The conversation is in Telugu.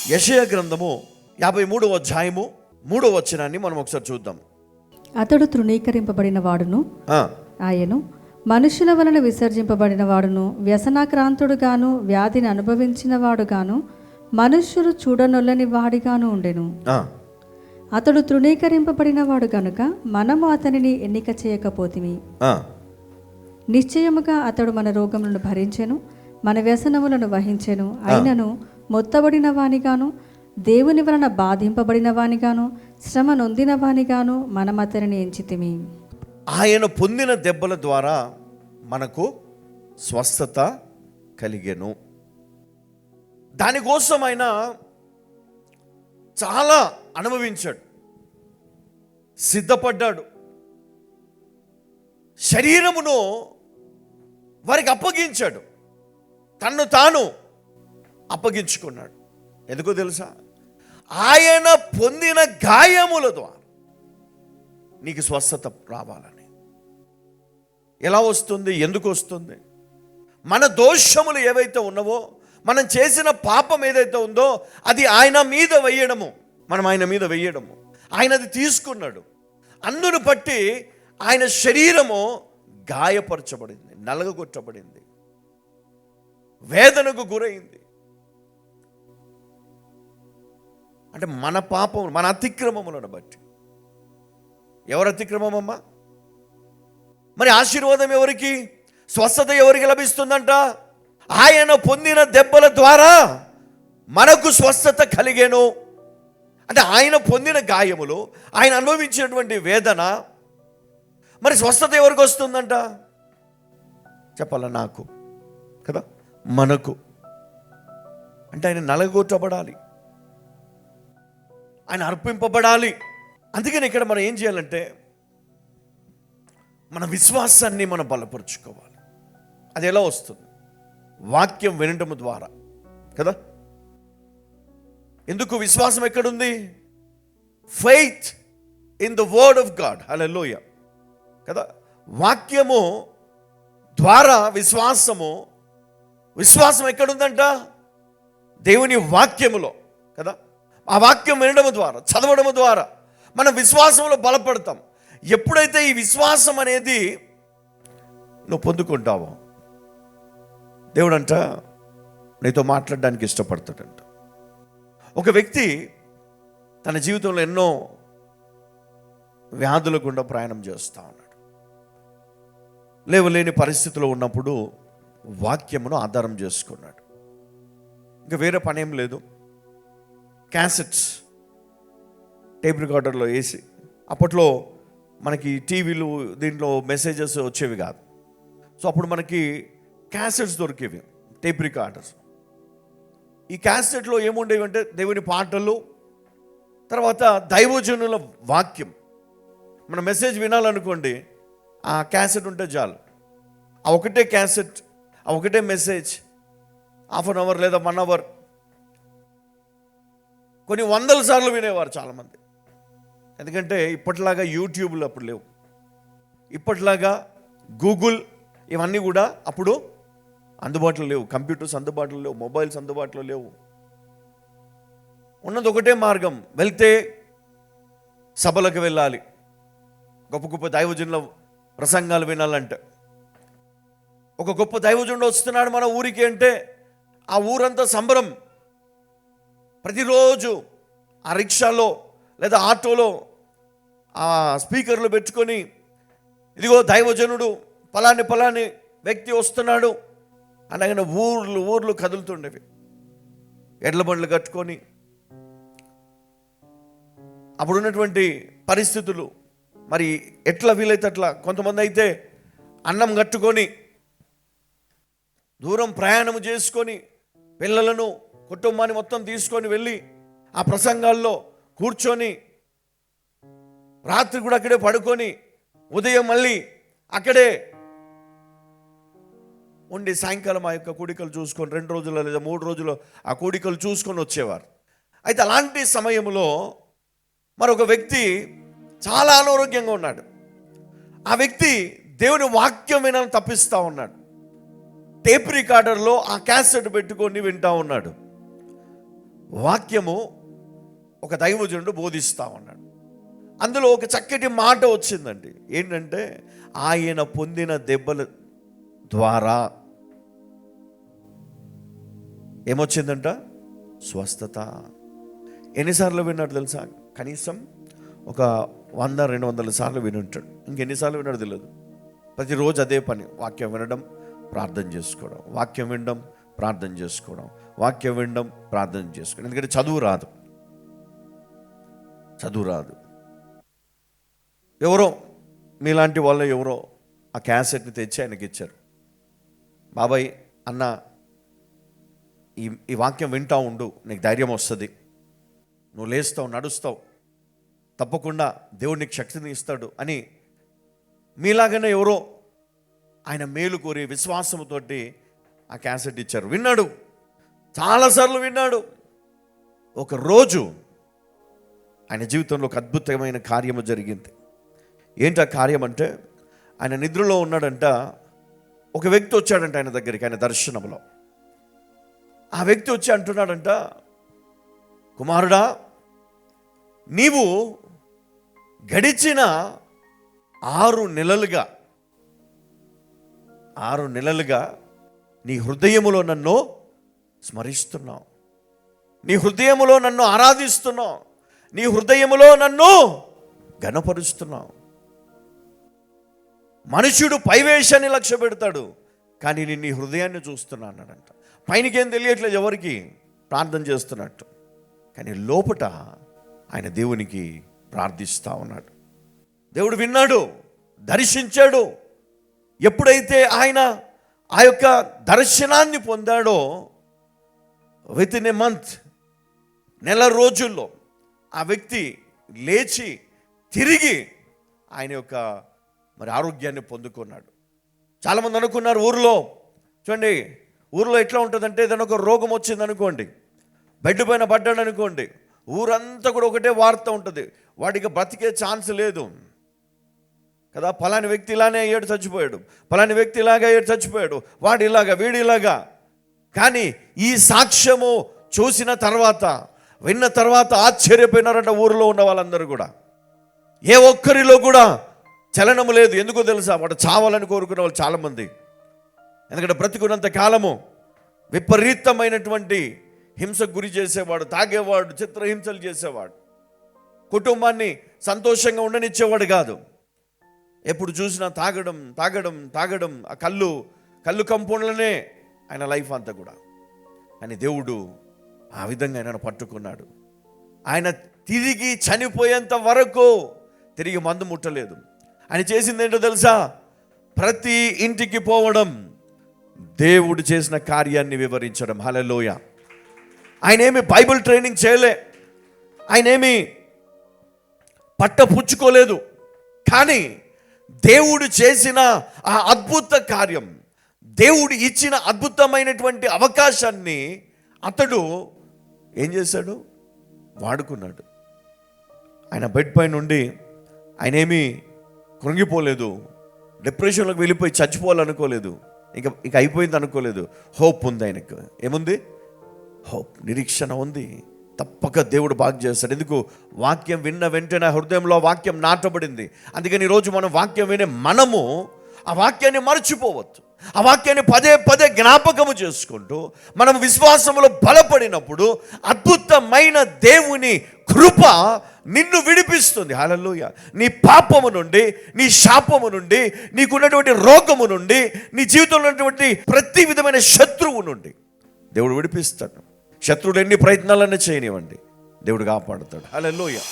యెషయా గ్రంథము 53వ అధ్యాయము 3వ వచనాన్ని మనం ఒకసారి చూద్దాం. అతడు తృణీకరింపబడిన వాడును, ఆయను మనుషుల వలన విసర్జింపబడిన వాడును, వ్యసనాక్రాంతుడుగాను వ్యాధిని అనుభవించిన వాడుగాను మనుష్యులు చూడనొల్లని వాడిగాను ఉండెను. అతడు తృణీకరింపబడిన వాడు గనుక మనము అతనిని ఎన్నిక చేయకపోతిమి. నిశ్చయముగా అతడు మన రోగములను భరించెను, మన వ్యసనములను వహించెను. అయినను మొత్తబడిన వానిగాను, దేవుని వలన బాధింపబడిన వానిగాను, శ్రమ నొందిన వానిగాను మనం అతనిని ఎంచితిమి. ఆయన పొందిన దెబ్బల ద్వారా మనకు స్వస్థత కలిగెను. దానికోసం ఆయన చాలా అనుభవించాడు, సిద్ధపడ్డాడు. శరీరమును వారికి అప్పగించాడు, తన్ను తాను అప్పగించుకున్నాడు. ఎందుకో తెలుసా? ఆయన పొందిన గాయముల ద్వారా నీకు స్వస్థత రావాలని. ఎలా వస్తుంది? ఎందుకు వస్తుంది? మన దోషములు ఏవైతే ఉన్నావో, మనం చేసిన పాపం ఏదైతే ఉందో అది ఆయన మీద వేయడము, మనం ఆయన మీద వేయడము. ఆయన అది తీసుకున్నాడు. అందును బట్టి ఆయన శరీరము గాయపరచబడింది, నలగగొట్టబడింది, వేదనకు గురైంది. అంటే మన పాపం, మన అతిక్రమములను బట్టి. ఎవరి అతిక్రమం అమ్మా? మరి ఆశీర్వాదం ఎవరికి, స్వస్థత ఎవరికి లభిస్తుందంట? ఆయన పొందిన దెబ్బల ద్వారా మనకు స్వస్థత కలిగేను. అంటే ఆయన పొందిన గాయములు, ఆయన అనుభవించినటువంటి వేదన, మరి స్వస్థత ఎవరికి వస్తుందంట? చెప్పాల నాకు కదా, మనకు. అంటే ఆయన నలగొట్టబడాలి, ఆయన అర్పింపబడాలి. అందుకని ఇక్కడ మనం ఏం చేయాలంటే మన విశ్వాసాన్ని మనం బలపరుచుకోవాలి. అది ఎలా వస్తుంది? వాక్యం వినటము ద్వారా కదా. ఎందుకు విశ్వాసం ఎక్కడుంది? Faith in the word of God. Hallelujah కదా. వాక్యము ద్వారా విశ్వాసం ఎక్కడుందంట? దేవుని వాక్యములో కదా. ఆ వాక్యం వినడము ద్వారా, చదవడము ద్వారా మనం విశ్వాసంలో బలపడతాం. ఎప్పుడైతే ఈ విశ్వాసం అనేది నువ్వు పొందుకుంటావో, దేవుడు అంట నీతో మాట్లాడడానికి ఇష్టపడతాడంట. ఒక వ్యక్తి తన జీవితంలో ఎన్నో వ్యాధుల గుండా ప్రయాణం చేస్తూ ఉన్నాడు. లేవలేని పరిస్థితిలో ఉన్నప్పుడు వాక్యమును ఆధారం చేసుకున్నాడు. ఇంకా వేరే పనేం లేదు. క్యాసెట్స్ టేప్ రికార్డర్లో వేసి, అప్పట్లో మనకి టీవీలు దీంట్లో మెసేజెస్ వచ్చేవి కాదు. సో అప్పుడు మనకి క్యాసెట్స్ దొరికేవి, టేప్ రికార్డర్స్. ఈ క్యాసెట్లో ఏముండేవి అంటే దేవుని పాటలు, తర్వాత దైవజనుల వాక్యం. మన మెసేజ్ వినాలనుకోండి, ఆ క్యాసెట్ ఉంటే చాలు. ఆ ఒకటే క్యాసెట్, ఆ ఒకటే మెసేజ్, హాఫ్ అన్ అవర్ లేదా 1 అవర్, కొన్ని 100 సార్లు వినేవారు చాలామంది. ఎందుకంటే ఇప్పటిలాగా యూట్యూబ్లు అప్పుడు లేవు, ఇప్పటిలాగా గూగుల్ ఇవన్నీ కూడా అప్పుడు అందుబాటులో లేవు, కంప్యూటర్స్ అందుబాటులో లేవు, మొబైల్స్ అందుబాటులో లేవు. ఉన్నది ఒకటే మార్గం, వెళ్తే సభలకు వెళ్ళాలి, గొప్ప గొప్ప దైవజనుల ప్రసంగాలు వినాలంటే. ఒక గొప్ప దైవజనుడు వస్తున్నాడు మన ఊరికి అంటే ఆ ఊరంతా సంబరం. ప్రతిరోజు ఆ రిక్షాలో లేదా ఆటోలో ఆ స్పీకర్లు పెట్టుకొని, ఇదిగో దైవజనుడు పలాని వ్యక్తి వస్తున్నాడు అనగానే ఊర్లు కదులుతుండేవి. ఎడ్ల బండ్లు కట్టుకొని, అప్పుడు ఉన్నటువంటి పరిస్థితులు మరి ఎట్లా వీలైతే అట్లా. కొంతమంది అయితే అన్నం కట్టుకొని దూరం ప్రయాణం చేసుకొని పిల్లలను, కుటుంబాన్ని మొత్తం తీసుకొని వెళ్ళి ఆ ప్రసంగాల్లో కూర్చొని రాత్రి కూడా అక్కడే పడుకొని ఉదయం మళ్ళీ అక్కడే ఉండి సాయంకాలం ఆ యొక్క కూడికలు చూసుకొని 2 రోజులు లేదా 3 రోజులు ఆ కూడికలు చూసుకొని వచ్చేవారు. అయితే అలాంటి సమయంలో మరొక వ్యక్తి చాలా అనారోగ్యంగా ఉన్నాడు. ఆ వ్యక్తి దేవుని వాక్యం వినాలని తప్పిస్తూ ఉన్నాడు. టేప్ రికార్డర్లో ఆ క్యాసెట్ పెట్టుకొని వింటూ ఉన్నాడు. వాక్యము ఒక దైవజనుడు బోధిస్తా ఉన్నాడు. అందులో ఒక చక్కటి మాట వచ్చిందండి. ఏంటంటే ఆయన పొందిన దెబ్బల ద్వారా ఏమొచ్చిందంట? స్వస్థత. ఎన్నిసార్లు విన్నాడు తెలుసా? కనీసం ఒక 100-200 సార్లు వినుంటాడు. ఇంకెన్నిసార్లు విన్నాడు తెలియదు. ప్రతిరోజు అదే పని, వాక్యం వినడం, ప్రార్థన చేసుకోవడం, వాక్యం వినడం, ప్రార్థన చేసుకోవడం, వాక్యం వినడం, ప్రార్థన చేసుకోవడం. ఎందుకంటే చదువు రాదు. ఎవరో మీలాంటి వాళ్ళు ఎవరో ఆ క్యాసెట్ని తెచ్చి ఆయనకి ఇచ్చారు. బాబాయ్ అన్న ఈ వాక్యం వింటా ఉండు, నీకు ధైర్యం వస్తుంది, నువ్వు లేస్తావు, నడుస్తావు, తప్పకుండా దేవుడు నీకు శక్తిని ఇస్తాడు అని మీలాగానే ఎవరో ఆయన మేలు కోరి విశ్వాసంతోటి ఆ క్యాసెట్ ఇచ్చారు. విన్నాడు, చాలాసార్లు విన్నాడు. ఒక రోజు ఆయన జీవితంలో ఒక అద్భుతమైన కార్యము జరిగింది. ఏంటి ఆ కార్యం అంటే, ఆయన నిద్రలో ఉన్నాడంట. ఒక వ్యక్తి వచ్చాడంట ఆయన దగ్గరికి, ఆయన దర్శనంలో. ఆ వ్యక్తి వచ్చి అంటున్నాడంట, కుమారుడా, నీవు గడిచిన 6 నెలలుగా నీ హృదయములో నన్ను స్మరిస్తున్నావు, నీ హృదయములో నన్ను ఆరాధిస్తున్నావు, నీ హృదయములో నన్ను ఘనపరుస్తున్నావు. మనుషుడు పైవేషాన్ని లక్ష్య పెడతాడు, కానీ నేను నీ హృదయాన్ని చూస్తున్నా అన్నాడంట. పైనకేం తెలియట్లేదు ఎవరికి, ప్రార్థన చేస్తున్నట్టు, కానీ లోపట ఆయన దేవునికి ప్రార్థిస్తూ ఉన్నాడు. దేవుడు విన్నాడు, దర్శించాడు. ఎప్పుడైతే ఆయన ఆ యొక్క దర్శనాన్ని పొందాడో, విత్ ఇన్ ఏ మంత్, నెల రోజుల్లో ఆ వ్యక్తి లేచి తిరిగి ఆయన యొక్క ఆరోగ్యాన్ని పొందుకున్నాడు. చాలామంది అనుకున్నారు ఊరిలో, చూడండి ఊరిలో ఎట్లా ఉంటుందంటే, ఏదైనా ఒక రోగం వచ్చింది అనుకోండి, బెడ్ పైన పడ్డాడు అనుకోండి, ఊరంతా కూడా ఒకటే వార్త ఉంటుంది, వాడికి బ్రతికే ఛాన్స్ లేదు కదా, ఫలాని వ్యక్తి ఇలానే అయ్యాడు చచ్చిపోయాడు, ఫలాని వ్యక్తి ఇలాగా అయ్యాడు చచ్చిపోయాడు, వాడు ఇలాగా వీడు ఇలాగా. కానీ ఈ సాక్ష్యము చూసిన తర్వాత, విన్న తర్వాత ఆశ్చర్యపోయినారంట ఊరిలో ఉన్న వాళ్ళందరూ కూడా. ఏ ఒక్కరిలో కూడా చలనము లేదు. ఎందుకో తెలుసా? వాడు చావాలని కోరుకునే వాళ్ళు చాలామంది. ఎందుకంటే బ్రతికున్నంత కాలము విపరీతమైనటువంటి హింసకు గురి చేసేవాడు, తాగేవాడు, చిత్రహింసలు చేసేవాడు, కుటుంబాన్ని సంతోషంగా ఉండనిచ్చేవాడు కాదు. ఎప్పుడు చూసినా తాగడం, ఆ కళ్ళు కంపౌండ్లనే ఆయన లైఫ్ అంతా కూడా. అని దేవుడు ఆ విధంగా ఆయనను పట్టుకున్నాడు. ఆయన తిరిగి చనిపోయేంత వరకు తిరిగి మందు ముట్టలేదు. ఆయన చేసింది ఏంటో తెలుసా? ప్రతి ఇంటికి పోవడం, దేవుడు చేసిన కార్యాన్ని వివరించడం. హల్లెలూయ. ఆయన ఏమి బైబిల్ ట్రైనింగ్ చేయలే, ఆయన ఏమి పట్ట పుచ్చుకోలేదు, కానీ దేవుడు చేసిన ఆ అద్భుత కార్యం, దేవుడు ఇచ్చిన అద్భుతమైనటువంటి అవకాశాన్ని అతడు ఏం చేశాడు? వాడుకున్నాడు. ఆయన బెడ్ పై నుండి ఆయన ఏమీ కృంగిపోలేదు, డిప్రెషన్లోకి వెళ్ళిపోయి చచ్చిపోవాలనుకోలేదు, ఇంకా అయిపోయింది అనుకోలేదు. హోప్ ఉంది ఆయనకు. ఏముంది? హోప్, నిరీక్షణ ఉంది. తప్పక దేవుడు బాగు చేస్తాడు. ఎందుకు? వాక్యం విన్న వెంటనే హృదయంలో వాక్యం నాటబడింది. అందుకని ఈరోజు మనం వాక్యం వినే మనము ఆ వాక్యాన్ని మర్చిపోవద్దు. ఆ వాక్యాన్ని పదే పదే జ్ఞాపకము చేసుకుంటూ మనం విశ్వాసములో బలపడినప్పుడు అద్భుతమైన దేవుని కృప నిన్ను విడిపిస్తుంది. హల్లెలూయా. నీ పాపము నుండి, నీ శాపము నుండి, నీకున్నటువంటి రోగము నుండి, నీ జీవితంలో ఉన్నటువంటి ప్రతి విధమైన శత్రువు నుండి దేవుడు విడిపిస్తాడు. శత్రువుడు ఎన్ని ప్రయత్నాలన్నీ చేయనివ్వండి, దేవుడు కాపాడుతాడు. హల్లెలూయా.